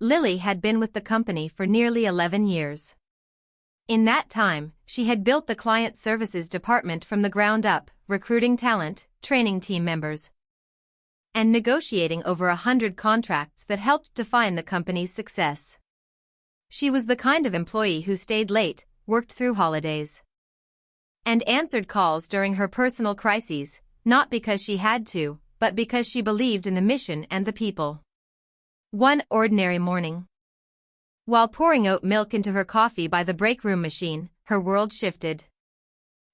Lily had been with the company for nearly 11 years. In that time, she had built the client services department from the ground up, recruiting talent, training team members, and negotiating over 100 contracts that helped define the company's success. She was the kind of employee who stayed late, worked through holidays, and answered calls during her personal crises, not because she had to, but because she believed in the mission and the people. One ordinary morning, while pouring oat milk into her coffee by the break room machine, her world shifted.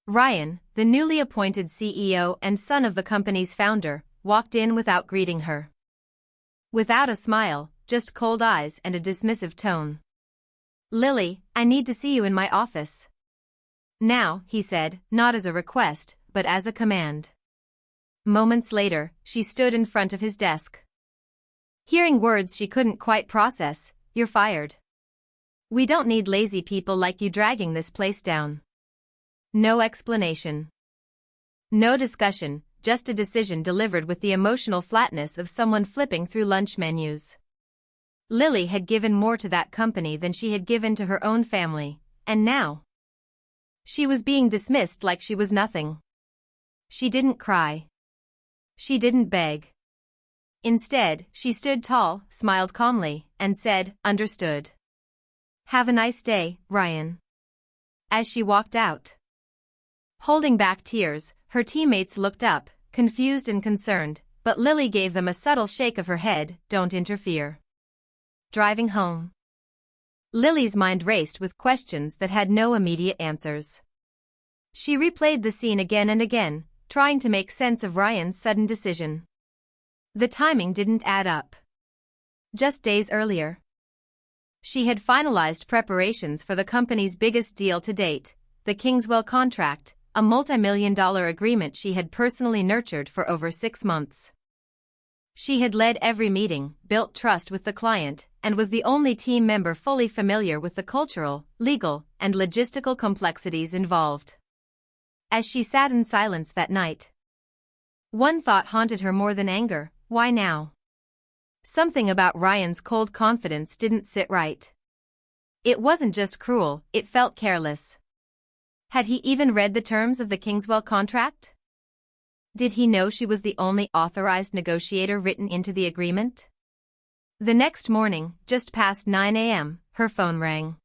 Ryan, the newly appointed CEO and son of the company's founder, walked in without greeting her. Without a smile, just cold eyes and a dismissive tone. "Lily, I need to see you in my office." "Now," he said, not as a request, but as a command. Moments later, she stood in front of his desk. Hearing words she couldn't quite process, "You're fired. We don't need lazy people like you dragging this place down." No explanation. No discussion, just a decision delivered with the emotional flatness of someone flipping through lunch menus. Lily had given more to that company than she had given to her own family, and now she was being dismissed like she was nothing. She didn't cry. She didn't beg. Instead, she stood tall, smiled calmly, and said, "Understood. Have a nice day, Ryan." As she walked out, holding back tears, her teammates looked up, confused and concerned, but Lily gave them a subtle shake of her head, "Don't interfere." Driving home, Lily's mind raced with questions that had no immediate answers. She replayed the scene again and again, trying to make sense of Ryan's sudden decision. The timing didn't add up. Just days earlier, she had finalized preparations for the company's biggest deal to date, the Kingswell contract, a multi-million-dollar agreement she had personally nurtured for over 6 months. She had led every meeting, built trust with the client, and was the only team member fully familiar with the cultural, legal, and logistical complexities involved. As she sat in silence that night, one thought haunted her more than anger: why now? Something about Ryan's cold confidence didn't sit right. It wasn't just cruel, it felt careless. Had he even read the terms of the Kingswell contract? Did he know she was the only authorized negotiator written into the agreement? The next morning, just past 9 a.m., her phone rang.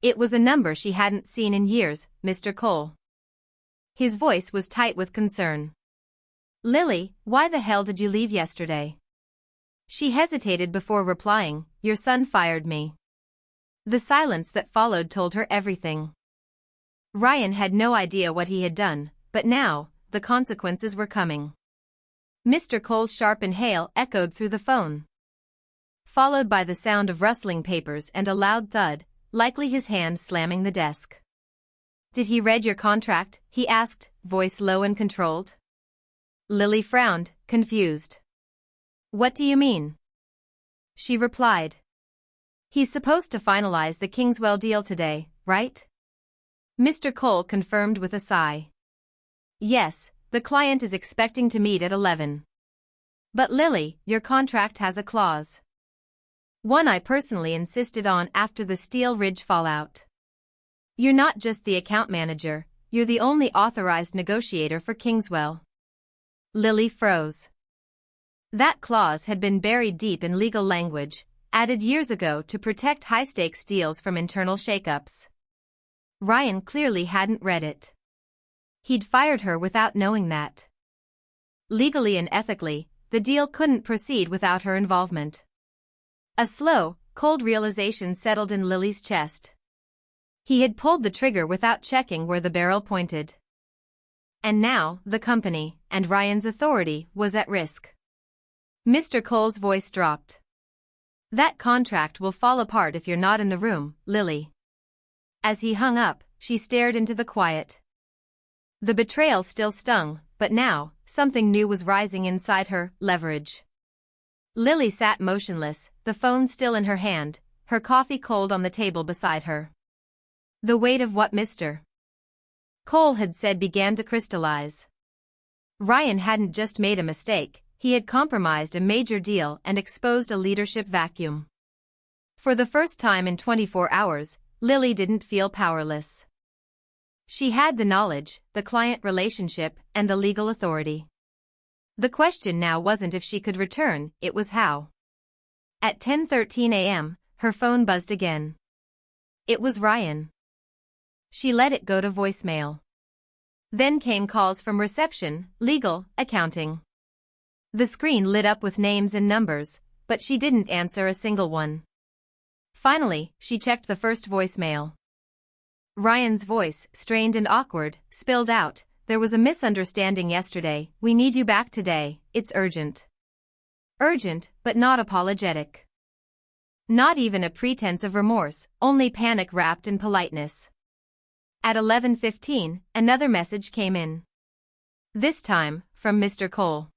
It was a number she hadn't seen in years, Mr. Cole. His voice was tight with concern. "Lily, why the hell did you leave yesterday?" She hesitated before replying, "Your son fired me." The silence that followed told her everything. Ryan had no idea what he had done, but now, the consequences were coming. Mr. Cole's sharp inhale echoed through the phone, followed by the sound of rustling papers and a loud thud, likely his hand slamming the desk. "Did he read your contract?" he asked, voice low and controlled. Lily frowned, confused. "What do you mean?" She replied. "He's supposed to finalize the Kingswell deal today, right?" Mr. Cole confirmed with a sigh. "Yes, the client is expecting to meet at 11. But Lily, your contract has a clause. One I personally insisted on after the Steel Ridge fallout. You're not just the account manager, you're the only authorized negotiator for Kingswell." Lily froze. That clause had been buried deep in legal language, added years ago to protect high-stakes deals from internal shakeups. Ryan clearly hadn't read it. He'd fired her without knowing that. Legally and ethically, the deal couldn't proceed without her involvement. A slow, cold realization settled in Lily's chest. He had pulled the trigger without checking where the barrel pointed. And now, the company, and Ryan's authority, was at risk. Mr. Cole's voice dropped. "That contract will fall apart if you're not in the room, Lily." As he hung up, she stared into the quiet. The betrayal still stung, but now, something new was rising inside her: leverage. Lily sat motionless, the phone still in her hand, her coffee cold on the table beside her. The weight of what Mr. Cole had said began to crystallize. Ryan hadn't just made a mistake, he had compromised a major deal and exposed a leadership vacuum. For the first time in 24 hours, Lily didn't feel powerless. She had the knowledge, the client relationship, and the legal authority. The question now wasn't if she could return, it was how. At 10:13 a.m., her phone buzzed again. It was Ryan. She let it go to voicemail. Then came calls from reception, legal, accounting. The screen lit up with names and numbers, but she didn't answer a single one. Finally, she checked the first voicemail. Ryan's voice, strained and awkward, spilled out, "There was a misunderstanding yesterday, we need you back today, it's urgent." Urgent, but not apologetic. Not even a pretense of remorse, only panic wrapped in politeness. At 11:15, another message came in. This time, from Mr. Cole.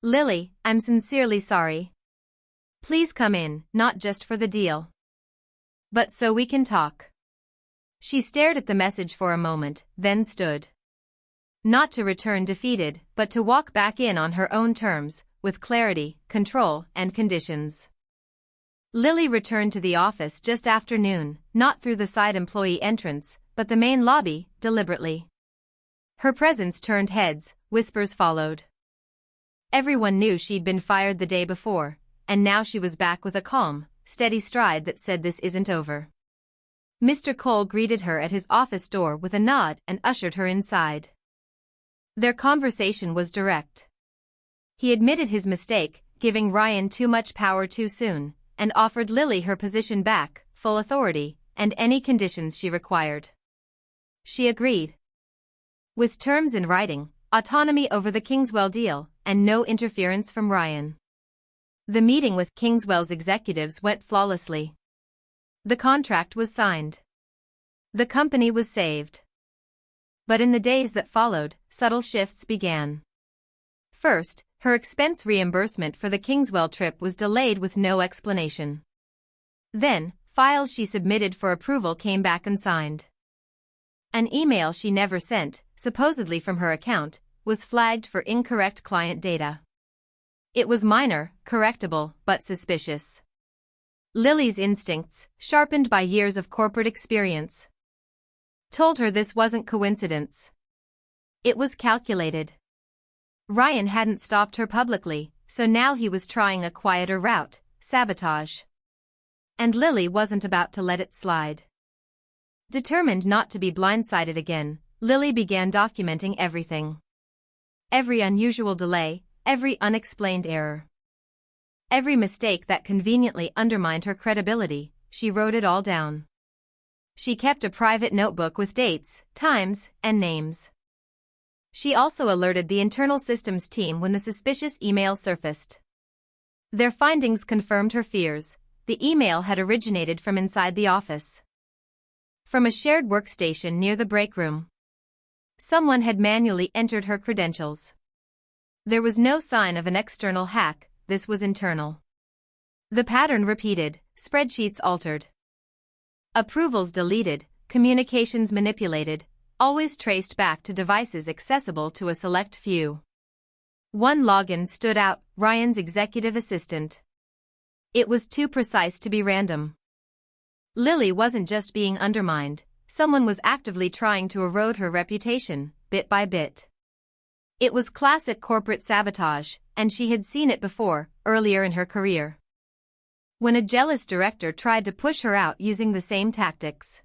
"Lily, I'm sincerely sorry. Please come in, not just for the deal, but so we can talk." She stared at the message for a moment, then stood. Not to return defeated, but to walk back in on her own terms, with clarity, control, and conditions. Lily returned to the office just after noon, not through the side employee entrance, but the main lobby, deliberately. Her presence turned heads, whispers followed. Everyone knew she'd been fired the day before, and now she was back with a calm, steady stride that said this isn't over. Mr. Cole greeted her at his office door with a nod and ushered her inside. Their conversation was direct. He admitted his mistake, giving Ryan too much power too soon, and offered Lily her position back, full authority, and any conditions she required. She agreed. With terms in writing, autonomy over the Kingswell deal, and no interference from Ryan. The meeting with Kingswell's executives went flawlessly. The contract was signed. The company was saved. But in the days that followed, subtle shifts began. First, her expense reimbursement for the Kingswell trip was delayed with no explanation. Then, files she submitted for approval came back unsigned. An email she never sent, supposedly from her account, was flagged for incorrect client data. It was minor, correctable, but suspicious. Lily's instincts, sharpened by years of corporate experience, told her this wasn't coincidence. It was calculated. Ryan hadn't stopped her publicly, so now he was trying a quieter route, sabotage. And Lily wasn't about to let it slide. Determined not to be blindsided again, Lily began documenting everything. Every unusual delay, every unexplained error. Every mistake that conveniently undermined her credibility, she wrote it all down. She kept a private notebook with dates, times, and names. She also alerted the internal systems team when the suspicious email surfaced. Their findings confirmed her fears. The email had originated from inside the office. From a shared workstation near the break room. Someone had manually entered her credentials. There was no sign of an external hack, this was internal. The pattern repeated, spreadsheets altered. Approvals deleted, communications manipulated, always traced back to devices accessible to a select few. One login stood out, Ryan's executive assistant. It was too precise to be random. Lily wasn't just being undermined, someone was actively trying to erode her reputation, bit by bit. It was classic corporate sabotage, and she had seen it before, earlier in her career. When a jealous director tried to push her out using the same tactics.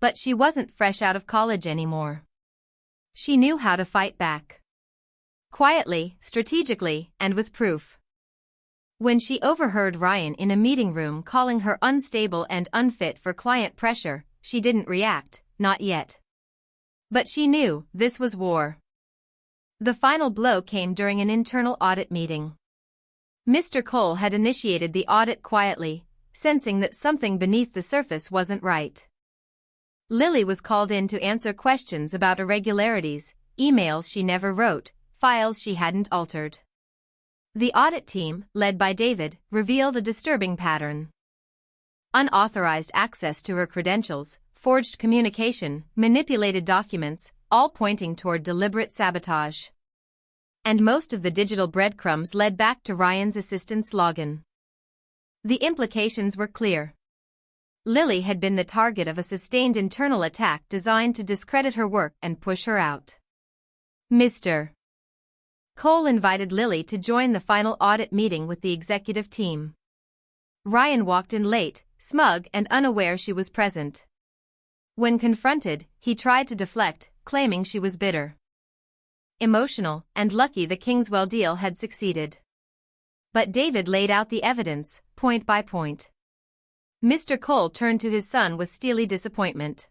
But she wasn't fresh out of college anymore. She knew how to fight back. Quietly, strategically, and with proof. When she overheard Ryan in a meeting room calling her unstable and unfit for client pressure, she didn't react, not yet. But she knew, this was war. The final blow came during an internal audit meeting. Mr. Cole had initiated the audit quietly, sensing that something beneath the surface wasn't right. Lily was called in to answer questions about irregularities, emails she never wrote, files she hadn't altered. The audit team, led by David, revealed a disturbing pattern. Unauthorized access to her credentials, forged communication, manipulated documents, all pointing toward deliberate sabotage. And most of the digital breadcrumbs led back to Ryan's assistant's login. The implications were clear. Lily had been the target of a sustained internal attack designed to discredit her work and push her out. Mr. Cole invited Lily to join the final audit meeting with the executive team. Ryan walked in late, smug and unaware she was present. When confronted, he tried to deflect, claiming she was bitter, emotional, and lucky the Kingswell deal had succeeded. But David laid out the evidence, point by point. Mr. Cole turned to his son with steely disappointment.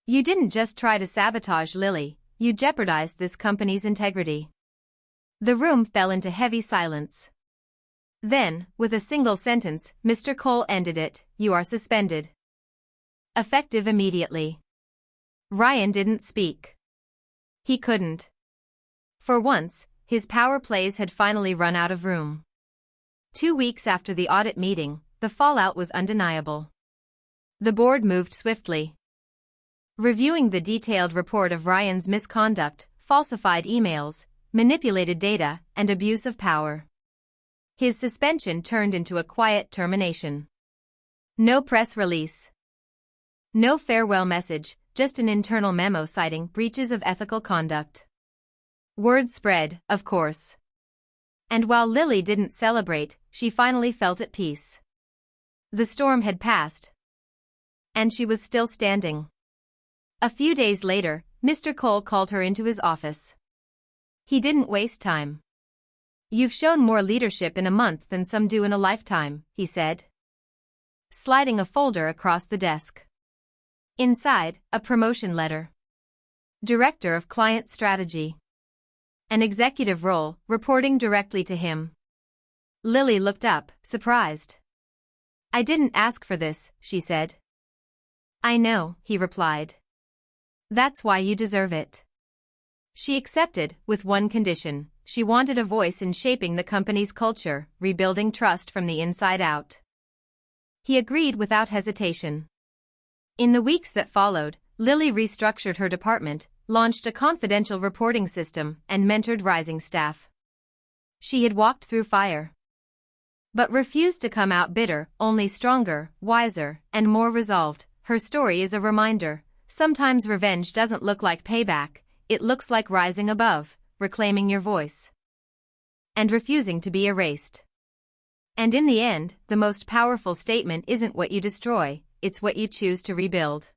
"You didn't just try to sabotage Lily, you jeopardized this company's integrity." The room fell into heavy silence. Then, with a single sentence, Mr. Cole ended it, "You are suspended." Effective immediately. Ryan didn't speak. He couldn't. For once, his power plays had finally run out of room. 2 weeks after the audit meeting, the fallout was undeniable. The board moved swiftly. Reviewing the detailed report of Ryan's misconduct, falsified emails, manipulated data, and abuse of power. His suspension turned into a quiet termination. No press release. No farewell message, just an internal memo citing breaches of ethical conduct. Word spread, of course. And while Lily didn't celebrate, she finally felt at peace. The storm had passed. And she was still standing. A few days later, Mr. Cole called her into his office. He didn't waste time. "You've shown more leadership in a month than some do in a lifetime," he said, sliding a folder across the desk. Inside, a promotion letter. Director of Client Strategy. An executive role, reporting directly to him. Lily looked up, surprised. "I didn't ask for this," she said. "I know," he replied. "That's why you deserve it." She accepted, with one condition: she wanted a voice in shaping the company's culture, rebuilding trust from the inside out. He agreed without hesitation. In the weeks that followed, Lily restructured her department, launched a confidential reporting system, and mentored rising staff. She had walked through fire, but refused to come out bitter, only stronger, wiser, and more resolved. Her story is a reminder: sometimes revenge doesn't look like payback, it looks like rising above, reclaiming your voice, and refusing to be erased. And in the end, the most powerful statement isn't what you destroy, it's what you choose to rebuild.